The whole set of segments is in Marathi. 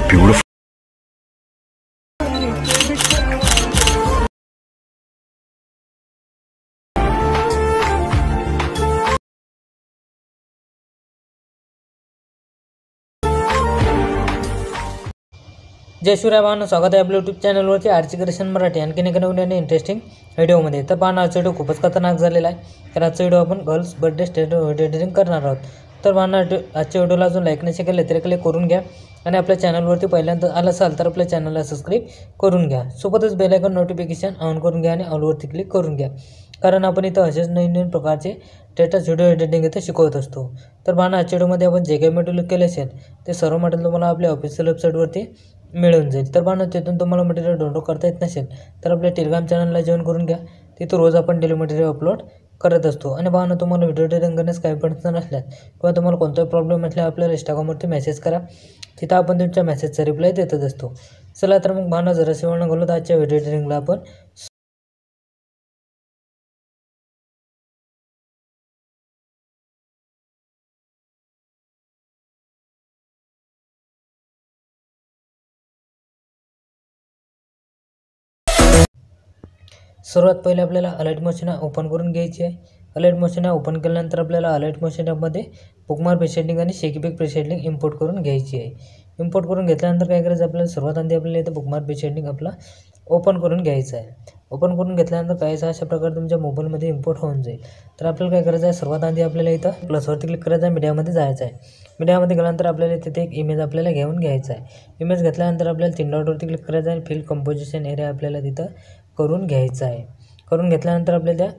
beautiful. जय शिवराय भावांनो, स्वागत आहे आपल्या यूट्यूब चॅनलवरती आरची क्रिएशन मराठी. आणखीन एका नवीन आणि इंटरेस्टिंग व्हिडिओमध्ये. तर पाहणं, आजचा व्हिडिओ खूपच खतरनाक झालेला आहे. तर आजचा व्हिडिओ आपण गर्ल्स बर्थडे स्टेटस एडिटिंग करणार आहोत. तर पाहणं, आजच्या व्हिडिओला अजून लाईक नाही केले तरी क्लिक करून घ्या. आणि आपल्या चॅनलवरती पहिल्यांदा आला असाल तर आपल्या चॅनलला सबस्क्राईब करून घ्या. सोबतच बेल आयकॉन नोटिफिकेशन ऑन करून घ्या आणि ऑलवरती क्लिक करून घ्या, कारण आपण इथं असेच नवीन प्रकारचे स्टेटस व्हिडिओ एडिटिंग इथं शिकवत असतो. तर पाहणं, आजच्या व्हिडिओमध्ये आपण जे काही मटेरियल केले असेल ते सर्व मटेरियल तुम्हाला आपल्या ऑफिशियल वेबसाईटवरती मिळून जाईल. तर पाहणं, तिथून तुम्हाला मटेरियल डाउनलोड करता येत नसेल तर आपल्या टेलिग्राम चॅनलला जॉईन करून घ्या. तिथं रोज आपण डेली मटेरियल अपलोड करत असतो. आणि पाहणं, तुम्हाला व्हिडिओ एडिटिंग करण्यास काही अडचण असल्यास किंवा तुम्हाला कोणताही प्रॉब्लेम असल्यास आपल्याला इंस्टाग्रामवरती मेसेज करा. तिथं आपण तुमच्या मेसेजचा रिप्लाय देतच असतो. चला तर मग पाहणं, जरा शिवण घालू तर आजच्या व्हिडिओ एडिटिंगला आपण सर्वात पहिले आपल्याला अलाइट मोशन ओपन करून घ्यायची आहे. अलाइट मोशन ओपन केल्यानंतर आपल्याला अलाइट मोशन ॲपमध्ये बुकमार्क प्रीसेटिंग आणि शेकीपिक प्रीसेटिंग इम्पोर्ट करून घ्यायची आहे. इम्पोर्ट करून घेतल्यानंतर काय करायचं, आपल्याला सर्वात आधी आपल्याला इथं बुकमार्क प्रीसेटिंग आपला ओपन करून घ्यायचं आहे. ओपन करून घेतल्यानंतर काय अशा प्रकारे तुमच्या मोबाईलमध्ये इम्पोर्ट होऊन जाईल. तर आपल्याला काय करायचं आहे, सर्वात आधी आपल्याला इथं प्लसवरती क्लिक करायचं आहे, मीडियामध्ये जायचं आहे. मीडियामध्ये गेल्यानंतर आपल्याला तिथे एक इमेज आपल्याला घेऊन घ्यायचा आहे. इमेज घेतल्यानंतर आपल्याला 3 डॉटवरती क्लिक करायचं आहे आणि फिल कंपोजिशन एरिया आपल्याला तिथं करून घ्यायचा आहे. करून घेतल्यानंतर आपल्याला त्या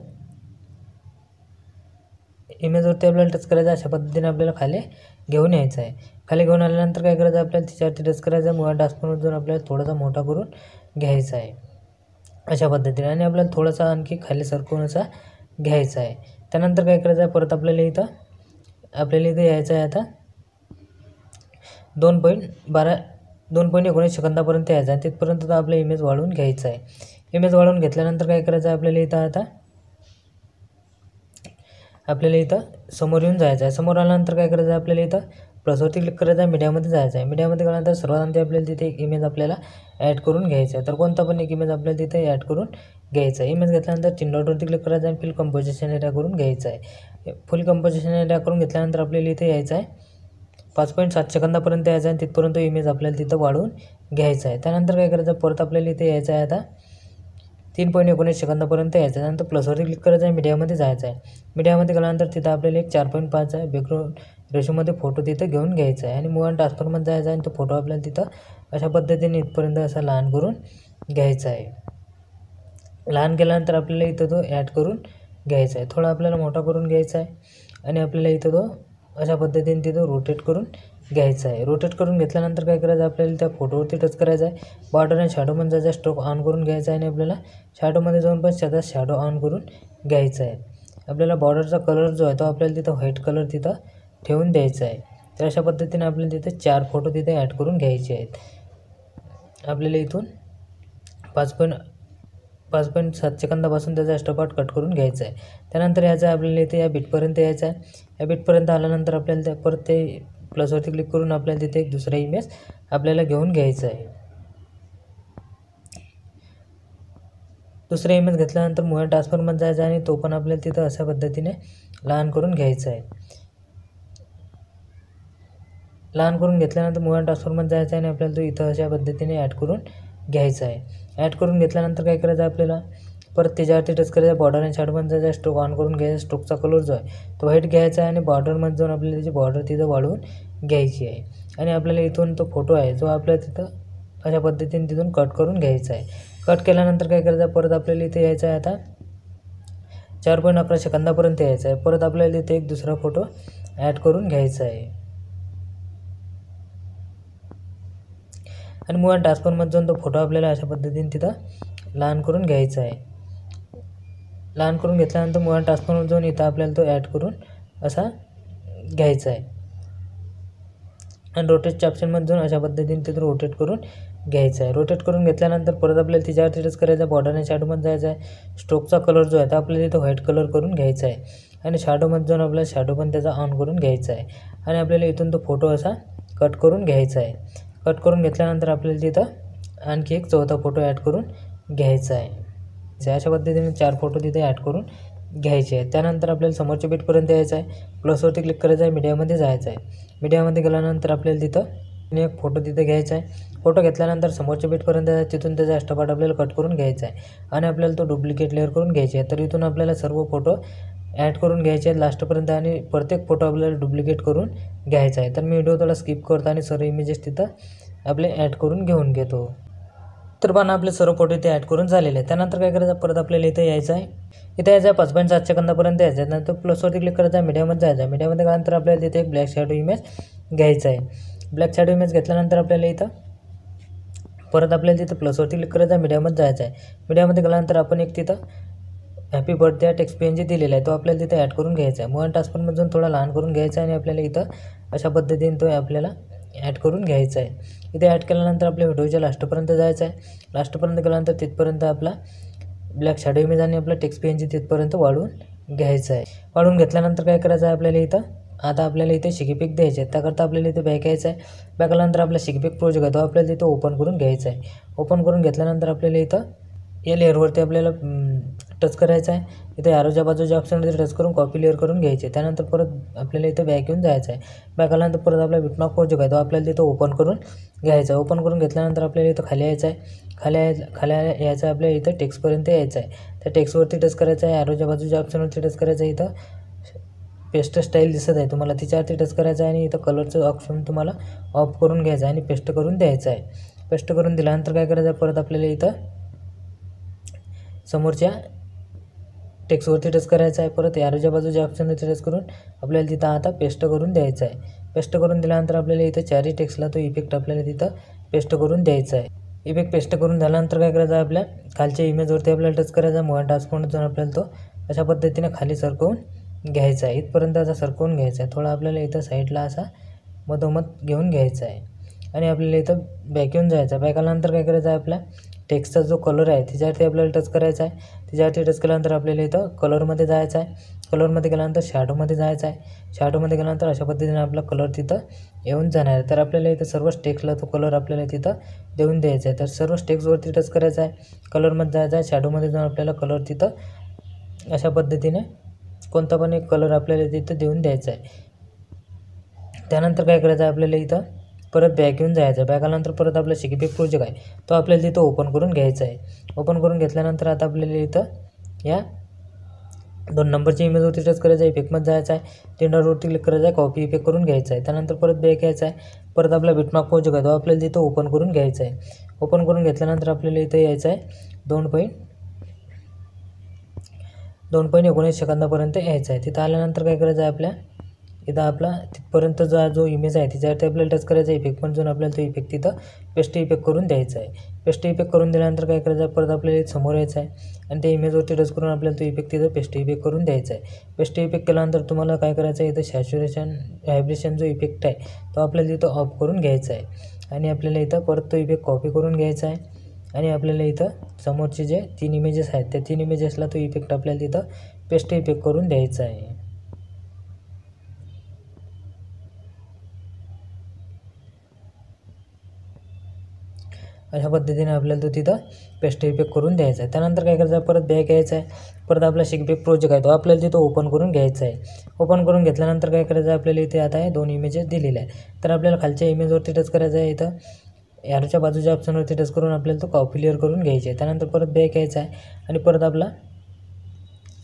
इमेजवरती आपल्याला टच करायचं. अशा पद्धतीने आपल्याला खाली घेऊन यायचं आहे. खाली घेऊन आल्यानंतर काय करायचं, आपल्याला तिच्यावरती टच करायचं. मुळात डास्कवर जाऊन आपल्याला थोडासा मोठा करून घ्यायचा आहे अशा पद्धतीने. आणि आपल्याला थोडासा आणखी खाली सरकवून असा घ्यायचा आहे. त्यानंतर काय करायचं आहे, परत आपल्याला इथं यायचं आहे. आता 2.19 सेकंदापर्यंत यायचं आहे. तिथपर्यंत आपलं इमेज वाढवून घ्यायचं आहे. इमेज वाढवून घेतल्यानंतर काय करायचं आहे, आपल्याला इथं समोर येऊन जायचं आहे. समोर आल्यानंतर काय करायचं आहे, आपल्याला इथं प्लसवरती क्लिक करायचं आहे. मीडियामध्ये जायचं आहे. मीडियामध्ये गेल्यानंतर सर्वात आधी आपल्याला तिथे एक इमेज आपल्याला ॲड करून घ्यायचं आहे. तर कोणता पण एक इमेज आपल्याला तिथे ॲड करून घ्यायचा आहे. इमेज घेतल्यानंतर 3 डॉटवरती क्लिक करायचं आहे आणि फुल कंपोजिशन एरिया करून घ्यायचं आहे. फुल कंपोजिशन एरिया करून घेतल्यानंतर आपल्याला इथे यायचं आहे. 5.7 सेकंदापर्यंत यायचं आहे. तिथपर्यंत इमेज आपल्याला तिथं वाढवून घ्यायचं आहे. त्यानंतर काय करायचं, परत आपल्याला इथे यायचं आहे. आता 3.19 सेकंदापर्यंत यायचं आहे. नंतर प्लसवरती क्लिक करायचं आहे. मीडियामध्ये जायचं आहे. मीडियामध्ये गेल्यानंतर तिथं आपल्याला एक 4.5 आहे बॅकग्राऊंड रेशोमध्ये फोटो तिथं घेऊन घ्यायचा आहे. आणि मूव अँड ट्रान्सफरमध्ये जायचं आहे आणि तो फोटो आपल्याला तिथं अशा पद्धतीने इथपर्यंत असा लहान करून घ्यायचा आहे. लहान केल्यानंतर आपल्याला इथं तो ॲड करून घ्यायचा आहे. थोडा आपल्याला मोठा करून घ्यायचा आहे. आणि आपल्याला इथं तो अशा पद्धतीने तिथं रोटेट करून घ्यायचं आहे. रोटेट करून घेतल्यानंतर काय करायचं, आपल्याला त्या फोटोवरती टच करायचं आहे. बॉर्डर आणि शॅडोमध्ये जायचं आहे. स्ट्रोक ऑन करून घ्यायचा आहे. आणि आपल्याला शॅडोमध्ये जाऊन पण त्याचा शॅडो ऑन करून घ्यायचा आहे. आपल्याला बॉर्डरचा कलर जो आहे तो आपल्याला तिथं व्हाईट कलर तिथं ठेवून द्यायचा आहे. तर अशा पद्धतीने आपल्याला तिथे 4 फोटो तिथे ॲड करून घ्यायचे आहेत. आपल्याला इथून 5.7 सेकंदापासून त्याचा एक्स्ट्रा कट करून घ्यायचा आहे. त्यानंतर यायचं आहे आपल्याला इथे या बीटपर्यंत यायचं आहे. या बीटपर्यंत आल्यानंतर आपल्याला त्या परत ते प्लसवरती क्लिक करून आपल्याला तिथे एक दुसरा इमेज आपल्याला घेऊन घ्यायचा आहे. दुसरा इमेज घेतल्यानंतर मूव अँड ट्रान्सफरमध्ये जायचं आहे आणि तो पण आपल्याला तिथं अशा पद्धतीने लहान करून घ्यायचा आहे. लहान करून घेतल्यानंतर मूव अँड ट्रान्सफरमध्ये जायचं आहे आणि आपल्याला तो इथं अशा पद्धतीने ॲड करून घ्यायचा आहे. ॲड करून घेतल्यानंतर काय करायचं आहे, आपल्याला परत त्याच्यावरती टच करायचं आहे. बॉर्डर आणि शॅडोमध्ये जायचं आहे. स्ट्रोक ऑन करून घ्यायचा. स्ट्रोकचा कलर जो आहे तो व्हाईट घ्यायचा आहे. आणि बॉर्डरमध्ये जाऊन आपल्याला त्याची बॉर्डर तिथं वाढवून घ्यायची आहे. आणि आपल्याला इथून तो फोटो आहे जो आपल्याला तिथं अशा पद्धतीने तिथून कट करून घ्यायचा आहे. कट केल्यानंतर काय करायचं आहे, परत आपल्याला इथे यायचं आहे. आता 4.11 सेकंदापर्यंत यायचं आहे. परत आपल्याला इथे एक दुसरा फोटो ॲड करून घ्यायचा आहे. आणि मूव अँड ट्रान्सफरमध्ये जाऊन तो फोटो आपल्याला अशा पद्धतीने तिथं लहान करून घ्यायचा आहे. लहान करून घेतल्यानंतर मूव अँड ट्रान्सफरमध्ये जाऊन इथं आपल्याला तो ॲड करून असा घ्यायचा आहे. आणि रोटेटच्या ऑप्शनमध्ये जाऊन अशा पद्धतीने तिथं रोटेट करून घ्यायचं आहे. रोटेट करून घेतल्यानंतर परत आपल्याला तिच्यावरती टच करायचं आहे. बॉर्डर आणि शॅडोमध्ये जायचं आहे. स्ट्रोकचा कलर जो आहे तो आपल्याला इथं व्हाईट कलर करून घ्यायचा आहे. आणि शॅडोमध्ये जाऊन आपल्याला शॅडो पण त्याचा ऑन करून घ्यायचा आहे. आणि आपल्याला इथून तो फोटो असा कट करून घ्यायचा आहे. कट करून घेतल्यानंतर आपल्याला तिथं आणखी एक चौथा फोटो ॲड करून घ्यायचा आहे. अशा पद्धतीने 4 फोटो तिथे ॲड करून घ्यायचे आहेत. त्यानंतर आपल्याला समोरच्या बीटपर्यंत यायचं आहे. प्लसवरती क्लिक करायचं आहे, मीडियामध्ये जायचं आहे. मीडियामध्ये गेल्यानंतर आपल्याला तिथं एक फोटो तिथे घ्यायचा आहे. फोटो घेतल्यानंतर समोरच्या बीटपर्यंत तिथून त्याचा एक्स्ट्रा पार्ट आपल्याला कट करून घ्यायचा आहे आणि आपल्याला तो डुप्लिकेट लेअर करून घ्यायचा आहे. तर इथून आपल्याला सर्व फोटो ॲड करून घ्यायचे आहेत लास्टपर्यंत आणि प्रत्येक फोटो आपल्याला डुप्लिकेट करून घ्यायचा आहे. तर मी व्हिडिओ थोडा स्किप करतो आणि सर्व इमेजेस तिथं आपले ॲड करून घेऊन घेतो. तर पण आपले सर्व फोटो इथे ॲड करून झालेले आहे. त्यानंतर काय करायचं, परत आपल्याला इथे यायचं आहे. इथे यायचं आहे 5.7 सेकंदापर्यंत यायचं आहे. नंतर प्लसवरती क्लिक करायचं आहे, मीडियामध्ये जायचं आहे. मीडियामध्ये गेल्यानंतर आपल्याला तिथे एक ब्लॅक शॅडो इमेज घ्यायचा आहे. ब्लॅक शॅडो इमेज घेतल्यानंतर आपल्याला इथं परत आपल्याला तिथं प्लसवरती क्लिक करायचं आहे, मीडियामध्ये जायचं आहे. मीडियामध्ये गेल्यानंतर आपण एक तिथं हॅपी बर्थडे टेक्स्ट PNG दिलेला आहे, तो आपल्याला तिथे ॲड करून घ्यायचा आहे. मूव्ह ट्रान्सफरमधून थोडा लहान करून घ्यायचा आहे आणि आपल्याला इथं अशा पद्धतीने तो आपल्याला ॲड करून घ्यायचा आहे. इथे ॲड केल्यानंतर आपल्या व्हिडिओच्या लास्टपर्यंत जायचं आहे. लास्टपर्यंत गेल्यानंतर तिथपर्यंत आपला ब्लॅक शॅडो इमेज आणि आपला टेक्स्ट PNG तिथपर्यंत वाढवून घ्यायचं आहे. वाढवून घेतल्यानंतर काय करायचं आहे, आपल्याला इथं आता आपल्याला इथे शिकीपिक द्यायचे आहे. त्याकरता आपल्याला इथे बॅक यायचं आहे. बॅक आल्यानंतर आपला शिकीपिक प्रोजेक्ट आहे तो आपल्याला तिथं ओपन करून घ्यायचा आहे. ओपन करून घेतल्यानंतर आपल्याला इथं या लेअरवरती आपल्याला टच करायचं आहे. इथे ॲरोच्या बाजूच्या ऑप्शनवरती टच करून कॉपी लेअर करून घ्यायचे. त्यानंतर परत आपल्याला इथं बॅक येऊन जायचं आहे. बॅक आल्यानंतर परत आपला बिटमॅप प्रोजेक्ट आहे तो आपल्याला तिथं ओपन करून घ्यायचा आहे. ओपन करून घेतल्यानंतर आपल्याला इथं खाली यायचं आहे. खाली यायचं आहे, आपल्याला इथं टेक्स्टपर्यंत यायचं आहे. त्या टेक्स्टवरती टच करायचं आहे. ॲरोच्या बाजूच्या ऑप्शनवरती टच करायचं आहे. इथं पेस्ट स्टाईल दिसत आहे तुम्हाला, तिच्यावरती टच करायचं आहे आणि इथं कलरचं ऑप्शन तुम्हाला ऑफ करून घ्यायचं आहे आणि पेस्ट करून द्यायचं आहे. पेस्ट करून दिल्यानंतर काय करायचं आहे, परत आपल्याला इथं समोरच्या टेक्स्टवरती टच करायचं आहे. परत ॲरोच्या बाजूच्या ऑप्शनवरती टच करून आपल्याला तिथं आता पेस्ट करून द्यायचं आहे. पेस्ट करून दिल्यानंतर आपल्याला इथं चारही टेक्स्टला तो इफेक्ट आपल्याला तिथं पेस्ट करून द्यायचा आहे. इफेक्ट पेस्ट करून झाल्यानंतर काय करायचं आहे, आपल्या खालच्या इमेजवरती आपल्याला टच करायचा आहे. मूव्ह ट्रान्सफॉर्ममधून आपल्याला तो अशा पद्धतीने खाली सरकवून घ्यायचा आहे. इथपर्यंत असा सरकवून घ्यायचा आहे. थोडा आपल्याला इथं साईडला असा मधोमध घेऊन घ्यायचा आहे आणि आपल्याला इथं बॅक येऊन जायचं आहे. बॅक आल्यानंतर काय करायचं आहे, आपल्या टेक्स्टचा जो कलर आहे त्याच्यावरती आपल्याला टच करायचा आहे. त्याच्यावरती टच केल्यानंतर आपल्याला इथं कलरमध्ये जायचं आहे. कलरमध्ये गेल्यानंतर शॅडोमध्ये जायचं आहे. शॅडोमध्ये गेल्यानंतर अशा पद्धतीने आपला कलर तिथं येऊन जाणार आहे. तर आपल्याला इथं सर्व टेक्स्टला तो कलर आपल्याला तिथं देऊन द्यायचा आहे. तर सर्व टेक्स्टवरती टच करायचा आहे. कलरमध्ये जायचं आहे. शॅडोमध्ये जाऊन आपल्याला कलर तिथं अशा पद्धतीने कोणता पण एक कलर आपल्याला तिथं देऊन द्यायचा आहे. त्यानंतर काय करायचं आहे, आपल्याला इथं परत बॅक येऊन जायचं आहे. बॅक आल्यानंतर परत आपला शिकीपिक प्रोजेक्ट आहे तो आपल्याला तिथं ओपन करून घ्यायचा आहे. ओपन करून घेतल्यानंतर आता आपल्याला इथं या 2 नंबरच्या इमेजवरती टच करायचं आहे. इफेक्टमध्ये जायचं आहे. 3 डॉटवरती क्लिक करायचं आहे. कॉपी इफेक्ट करून घ्यायचा आहे. त्यानंतर परत बॅक यायचं आहे. परत आपला बिटमॅप प्रोजेक्ट आहे तो आपल्याला तिथं ओपन करून घ्यायचा आहे. ओपन करून घेतल्यानंतर आपल्याला इथं यायचं आहे 2.19 सेकंदापर्यंत यायचं आहे. तिथं आल्यानंतर काय करायचं आहे, आपल्या इथं आपला तिथपर्यंतचा जो इमेज आहे त्याच्यावरती आपल्याला टच करायचा आहे. इफेक्ट पण जाऊन आपल्याला तो इफेक्ट तिथं पेस्ट इफेक्ट करून द्यायचा आहे. पेस्ट इफेक्ट करून दिल्यानंतर काय करायचं आहे, परत आपल्याला समोर यायचं आहे आणि त्या इमेजवरती टच करून आपल्याला तो इफेक्ट तिथं पेस्ट इफेक्ट करून द्यायचा आहे. पेस्ट इफेक्ट केल्यानंतर तुम्हाला काय करायचं आहे, इथं सॅच्युरेशन व्हायब्रेशन जो इफेक्ट आहे तो आपल्याला तिथं ऑफ करून घ्यायचा आहे आणि आपल्याला इथं परत तो इफेक्ट कॉपी करून घ्यायचा आहे आणि आपल्याला इथं समोरचे जे 3 इमेजेस आहेत त्या 3 इमेजेसला तो इफेक्ट आपल्याला तिथं पेस्ट इफेक्ट करून द्यायचा आहे. अशा पद्धतीने आपल्याला तो तिथं पेस्ट इफेक्ट करून द्यायचा आहे. त्यानंतर काय करायचं आहे, परत बॅक यायचं आहे. परत आपला शिकीपिक प्रोजेक्ट आहे तो आपल्याला तिथं ओपन करून घ्यायचा आहे. ओपन करून घेतल्यानंतर काय करायचं आहे, आपल्याला इथे आता 2 इमेजेस दिलेले आहे. तर आपल्याला खालच्या इमेजवरती टच करायचं आहे. इथं ॲरोच्या बाजूच्या ऑप्शनवरती टच करून आपल्याला तो कॉपी क्लिअर करून घ्यायचा आहे. त्यानंतर परत बॅक यायचं आहे आणि परत आपला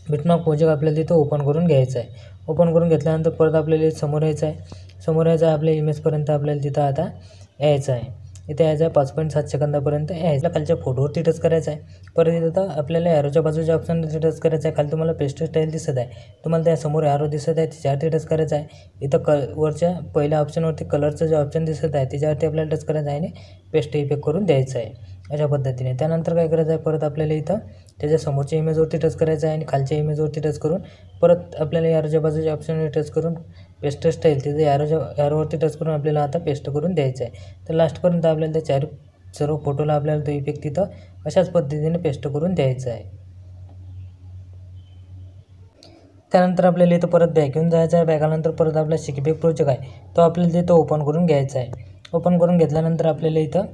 बिटमॅप प्रोजेक्ट आपल्याला तिथं ओपन करून घ्यायचा आहे. ओपन करून घेतल्यानंतर परत आपल्याला समोर यायचं आहे. समोर यायचं आहे, आपल्या इमेजपर्यंत आपल्याला तिथं आता यायचं आहे. इथे यायचं आहे 5.7 सेकंदापर्यंत यायचं. खालच्या फोटोवरती टच करायचं आहे. परत इथं आपल्याला ॲरोच्या बाजूच्या ऑप्शनवरती टच करायचं आहे. खाली तुम्हाला पेस्ट स्टाईल दिसत आहे, तुम्हाला त्या समोर ॲरो दिसत आहे त्याच्यावरती टच करायचं आहे. इथं वरच्या पहिल्या ऑप्शनवरती कलरचं जे ऑप्शन दिसत आहे त्याच्यावरती आपल्याला टच करायचं आहे आणि पेस्ट इफेक्ट करून द्यायचं आहे अशा पद्धतीने. त्यानंतर काय करायचं आहे, परत आपल्याला इथं त्याच्या समोरच्या इमेजवरती टच करायचं आहे आणि खालच्या इमेजवरती टच करून परत आपल्याला ॲरोच्या बाजूच्या ऑप्शनवर टच करून पेस्ट स्टाईल तिथे ॲरोवरती टच करून आपल्याला आता पेस्ट करून द्यायचं आहे. तर लास्टपर्यंत आपल्याला त्या सर्व फोटोला आपल्याला तो इफेक्ट तिथं अशाच पद्धतीने पेस्ट करून द्यायचा आहे. त्यानंतर आपल्याला इथं परत बॅक येऊन जायचं आहे. बॅक आल्यानंतर परत आपला शिकीपिक प्रोजेक्ट आहे तो आपल्याला तिथं ओपन करून घ्यायचा आहे. ओपन करून घेतल्यानंतर आपल्याला इथं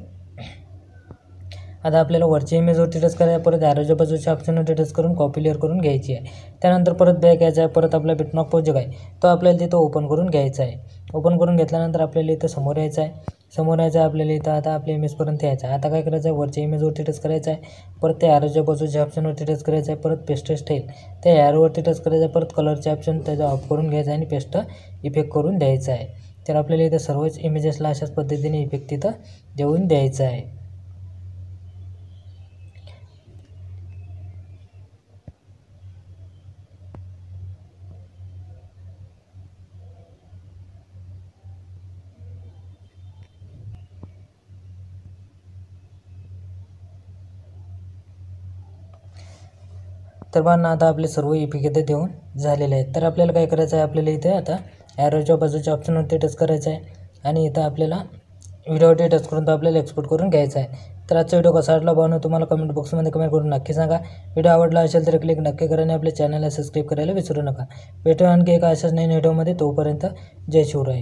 आता आपल्याला वरच्या इमेजवरती टच करायचं आहे, परत ॲरोच्या बाजूच्या ऑप्शनवरती टच करून कॉपी लेअर करून घ्यायची आहे. त्यानंतर परत बॅक यायचं आहे, परत आपला बिटमॅप प्रोजेक्ट आहे तो आपल्याला तिथं ओपन करून घ्यायचा आहे. ओपन करून घेतल्यानंतर आपल्याला इथं समोर यायचं आहे. समोर यायचं आहे आपल्याला इथं आता आपल्या इमेजपर्यंत यायचं आहे. आता काय करायचं आहे, वरच्या इमेजवरती टच करायचं आहे, परत त्या ॲरोच्या बाजूच्या ऑप्शनवरती टच करायचं आहे, परत पेस्ट स्टाईल त्या ॲरोवरती टच करायचं आहे, परत कलरचे ऑप्शन त्याचा ऑफ करून घ्यायचा आहे आणि पेस्ट इफेक्ट करून द्यायचा आहे. तर आपल्याला इथं सर्वच इमेजेसला अशाच पद्धतीने इफेक्ट तिथं देऊन द्यायचा आहे. तर बांधणं आता आपले सर्व इफेक्ट इथे देऊन झालेले आहेत. तर आपल्याला काय करायचं आहे, आपल्याला इथे आता ॲरोच्या बाजूच्या ऑप्शनवरती टच करायचं आहे आणि इथं आपल्याला व्हिडिओवरती टच करून तो आपल्याला एक्सपोर्ट करून घ्यायचा आहे. तर आजचा व्हिडिओ कसा वाटला पाहून तुम्हाला कमेंट बॉक्समध्ये कमेंट करून नक्की सांगा. व्हिडिओ आवडला असेल तर क्लिक नक्की करा आणि आपल्या चॅनलला सबस्क्राईब करायला विसरू नका. भेटूया आणखी एका अशाच नवीन व्हिडिओमध्ये. तोपर्यंत जय शिवराय.